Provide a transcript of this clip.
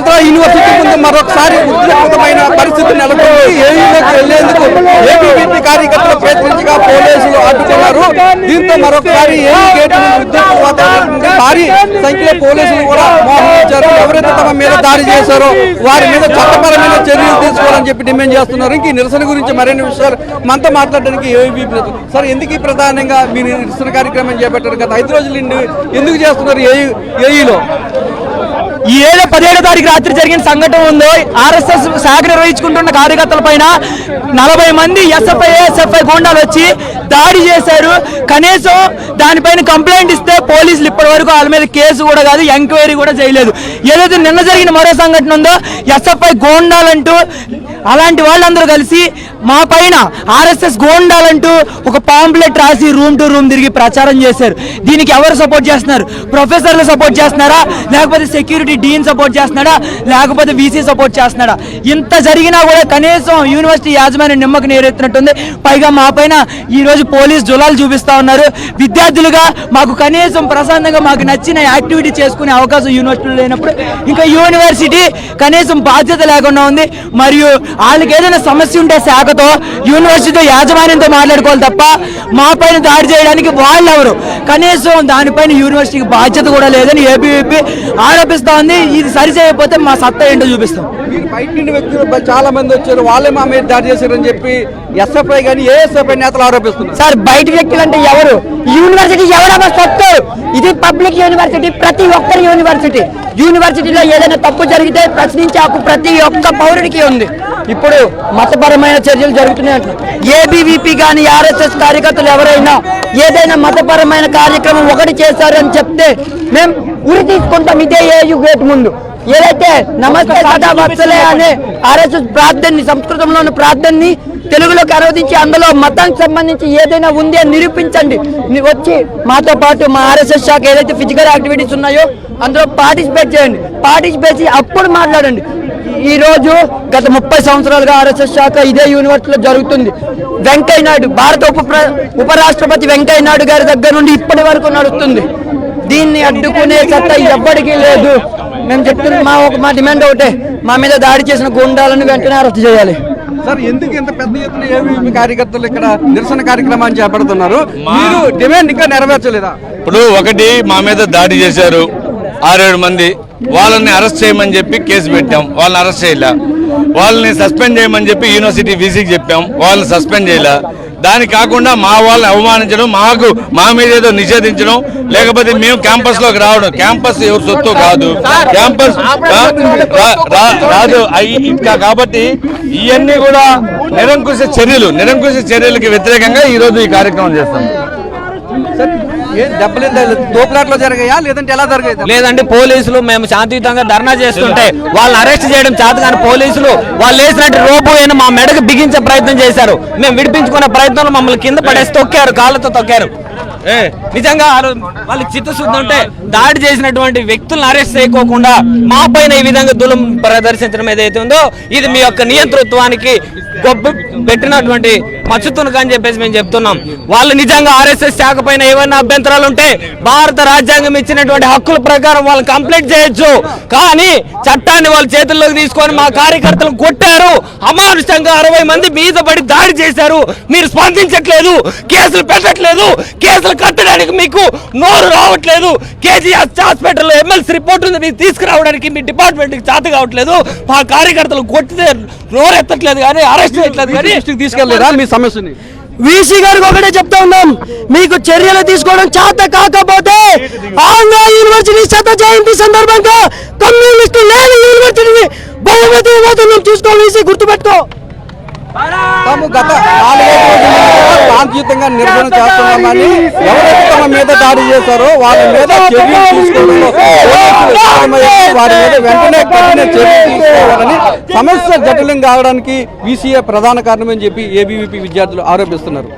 Andhra university ముందు మరొకసారి ఉద్రిక్తమైన పరిస్థితి నెలకొంది. ఏఈలోకి వెళ్లేందుకు ఏబీవీపీ కార్యకర్తలు ప్రయత్నించగా పోలీసులు అడ్డుకున్నారు. దీంతో మరొకసారి ఏఈ గేట్ ఉద్రిక్త వాతావరణం, భారీ సంఖ్యలో పోలీసులు కూడా మోహరించారు. ఎవరైతే తమ మీద దాడి చేశారో వారి మీద చట్టపరమైన చర్యలు తీసుకోవాలని చెప్పి డిమాండ్ చేస్తున్నారు. ఇంక ఈ నిరసన గురించి మరిన్ని విషయాలు మనతో మాట్లాడడానికి ఏబీవీపీ సార్, ఎందుకు ప్రధానంగా మీరు నిరసన కార్యక్రమం చేపట్టారు? గత 5 రోజులు ఎందుకు చేస్తున్నారు ఏఈలో? ఈ 17వ తారీఖు రాత్రి జరిగిన సంఘటన ఉందో ఆర్ఎస్ఎస్ శాఖ నిర్వహించుకుంటున్న కార్యకర్తల పైన 40 మంది ఎస్ఎఫ్ఐ గూండాలు వచ్చి దాడి చేశారు. కనీసం దానిపైన కంప్లైంట్ ఇస్తే పోలీసులు ఇప్పటి వరకు వాళ్ళ మీద కేసు కూడా కాదు, ఎంక్వైరీ కూడా చేయలేదు. ఏదైతే నిన్న జరిగిన మరో సంఘటన ఉందో ఎస్ఎఫ్ఐ గూండాలంటూ అలాంటి వాళ్ళందరూ కలిసి మా పైన ఆర్ఎస్ఎస్ గోండాలంటూ ఒక పాంప్లెట్ రాసి రూమ్ టు రూమ్ తిరిగి ప్రచారం చేశారు. దీనికి ఎవరు సపోర్ట్ చేస్తున్నారు? ప్రొఫెసర్లు సపోర్ట్ చేస్తున్నారా, లేకపోతే సెక్యూరిటీ డీన్ సపోర్ట్ చేస్తున్నాడా, లేకపోతే వీసీ సపోర్ట్ చేస్తున్నాడా? ఇంత జరిగినా కూడా కనీసం యూనివర్సిటీ యాజమాన్యం నిమ్మకు నీరెత్తినట్టుంది. పైగా మా పైన ఈ రోజు పోలీస్ జులాలు చూపిస్తా ఉన్నారు. విద్యార్థులుగా మాకు కనీసం ప్రశాంతంగా మాకు నచ్చిన యాక్టివిటీ చేసుకునే అవకాశం యూనివర్సిటీలో లేనప్పుడు ఇంకా యూనివర్సిటీ కనీసం బాధ్యత లేకుండా ఉంది. మరియు వాళ్ళకి ఏదైనా సమస్య ఉంటే శాఖతో యూనివర్సిటీ యాజమాన్యంతో మాట్లాడుకోవాలి తప్ప మా పైన దాడి చేయడానికి వాళ్ళెవరు? కనీసం దానిపైన యూనివర్సిటీకి బాధ్యత కూడా లేదని ఏబీవీపీ ఆరోపిస్తా ఉంది. ఇది సరి చేయకపోతే మా సత్తా ఏంటో చూపిస్తాం. బయట నుండి వ్యక్తులు చాలా మంది వచ్చారు, వాళ్ళే మా మీద దాడి చేశారని చెప్పి ఎస్ఎఫ్ఐ కానీ ఏఎస్ఎఫ్ఐ నేతలు ఆరోపిస్తున్నారు. సార్, బయట వ్యక్తులు అంటే ఎవరు? యూనివర్సిటీ ఎవరమ్మా సత్తు? ఇది పబ్లిక్ యూనివర్సిటీ, ప్రతి ఒక్కరి యూనివర్సిటీ. యూనివర్సిటీలో ఏదైనా తప్పు జరిగితే ప్రశ్నించే హక్కు ప్రతి ఒక్క పౌరుడికి ఉంది. ఇప్పుడు మతపరమైన చర్యలు జరుగుతున్నాయి. ఏబీవీపీ కానీ ఆర్ఎస్ఎస్ కార్యకర్తలు ఎవరైనా ఏదైనా మతపరమైన కార్యక్రమం ఒకటి చేశారని చెప్తే మేము ఉరి తీసుకుంటాం. ఇదే ఏయు గేట్ ముందు ఏదైతే నమస్తే సదా వత్సలే అనే ఆర్ఎస్ఎస్ ప్రార్థనని, సంస్కృతంలోని ప్రార్థనని తెలుగులోకి అనువదించి అందులో మతానికి సంబంధించి ఏదైనా ఉంది అని నిరూపించండి. వచ్చి మాతో పాటు మా ఆర్ఎస్ఎస్ శాఖ ఏదైతే ఫిజికల్ యాక్టివిటీస్ ఉన్నాయో అందులో పార్టిసిపేట్ చేయండి. పార్టిసిపేట్ చేసి అప్పుడు మాట్లాడండి. ఈ రోజు గత 30 సంవత్సరాలుగా ఆర్ఎస్ఎస్ శాఖ ఇదే యూనివర్సిటీలో జరుగుతుంది. వెంకయ్య నాయుడు, భారత ఉపరాష్ట్రపతి వెంకయ్య నాయుడు గారి దగ్గర నుండి ఇప్పటి వరకు నడుస్తుంది. దీన్ని అడ్డుకునే సత్తా ఎవ్వడికి లేదు. మేము చెప్తున్నాం, మా డిమాండ్ ఒకటే, మా మీద దాడి చేసిన గుండాలను వెంటనే అరెస్ట్ చేయాలి. సార్, ఎందుకు ఇంత పెద్ద ఎత్తున ఏబీవీపీ కార్యకర్తలు ఇక్కడ నిరసన కార్యక్రమాన్ని చేపడుతున్నారు? మీరు డిమాండ్ ఇంకా నెరవేర్చలేదా? ఇప్పుడు ఒకటి, మా మీద దాడి చేశారు 6-7 మంది, వాళ్ళని అరెస్ట్ చేయమని చెప్పి కేసు పెట్టాం, వాళ్ళని అరెస్ట్ చేయలే. వాళ్ళని సస్పెండ్ చేయమని చెప్పి యూనివర్సిటీ వీసీకి చెప్పాం, వాళ్ళని సస్పెండ్ చేయలే. దానికి కాకుండా మా వాళ్ళని అవమానించడం, మా మీద ఏదో నిషేధించడం, లేకపోతే మేము క్యాంపస్ లోకి రావడం. క్యాంపస్ ఎవరు సొత్తు కాదు, క్యాంపస్ రాదు. కాబట్టి ఇవన్నీ కూడా నిరంకుశ చర్యలకి వ్యతిరేకంగా ఈ రోజు ఈ కార్యక్రమం చేస్తాం. తోపులాట్లో జరిగాయా లేదంటే ఎలా జరిగాయి? లేదంటే పోలీసులు మేము శాంతియుతంగా ధర్నా చేస్తుంటే వాళ్ళని అరెస్ట్ చేయడం చేత కానీ పోలీసులు వాళ్ళు వేసినట్టు రోపు అయినా మా మెడకు బిగించే ప్రయత్నం చేశారు. మేము విడిపించుకునే ప్రయత్నంలో మమ్మల్ని కింద పడేసి తొక్కారు, కాళ్ళతో తొక్కారు. నిజంగా వాళ్ళకి చిత్తశుద్ధి ఉంటే దాడి చేసినటువంటి వ్యక్తులను అరెస్ట్ చేయకోకుండా మా పైన ఈ విధంగా దులం ప్రదర్శించడం ఏదైతే ఉందో ఇది మీ యొక్క నియంతృత్వానికి గొప్ప పెట్టినటువంటి మచ్చుతునక అని చెప్పేసి మేము చెప్తున్నాం. వాళ్ళు నిజంగా ఆర్ఎస్ఎస్ శాఖ పైన ఏమైనా అభ్యంతరాలు ఉంటే భారత రాజ్యాంగం ఇచ్చినటువంటి హక్కుల ప్రకారం వాళ్ళు కంప్లైంట్ చేయొచ్చు. కానీ చట్టాన్ని వాళ్ళ చేతుల్లోకి తీసుకొని మా కార్యకర్తలను కొట్టారు, అమానుషంగా 60 మంది మీద పడి దాడి చేశారు. మీరు స్పందించట్లేదు, కేసులు పెట్టట్లేదు, కేసులు కట్టడానికి మీకు నోరు రావట్లేదు. కేజీఆర్ హాస్పిటల్లో ఎమ్మెల్సీ రిపోర్ట్ ఉంది, మీకు తీసుకురావడానికి మీ డిపార్ట్మెంట్కి చేత కావట్లేదు. మా కార్యకర్తలు కొట్టితే నోరు ఎత్తట్లేదు కానీ అరెస్ట్ చేయట్లేదు కానీ తీసుకెళ్ళలేదా మీ సమస్యని? వీసీ గారికి ఒకటే చెప్తా ఉన్నాం, మీకు చర్యలు తీసుకోవడం చేత కాకపోతే ఆంధ్ర యూనివర్సిటీ 100వ జయంతి సందర్భంగా కమ్యూనిస్టు లేని యూనివర్సిటీని బహుమతి ఇవ్వడం చూసుకో. వీసీ గుర్తుపెట్టుకో. తాము గత 4 రోజులుగా శాంతియుతంగా నిరసన చేస్తున్నామని, ఎవరైతే తమ మీద దాడి చేశారో వాళ్ళ మీద చర్యలు తీసుకోవడంలో వారి మీద వెంటనే కఠిన చర్యలు తీసుకోవాలని, సమస్య జటిలం కావడానికి వీసీఏ ప్రధాన కారణమని చెప్పి ఏబీవీపీ విద్యార్థులు ఆరోపిస్తున్నారు.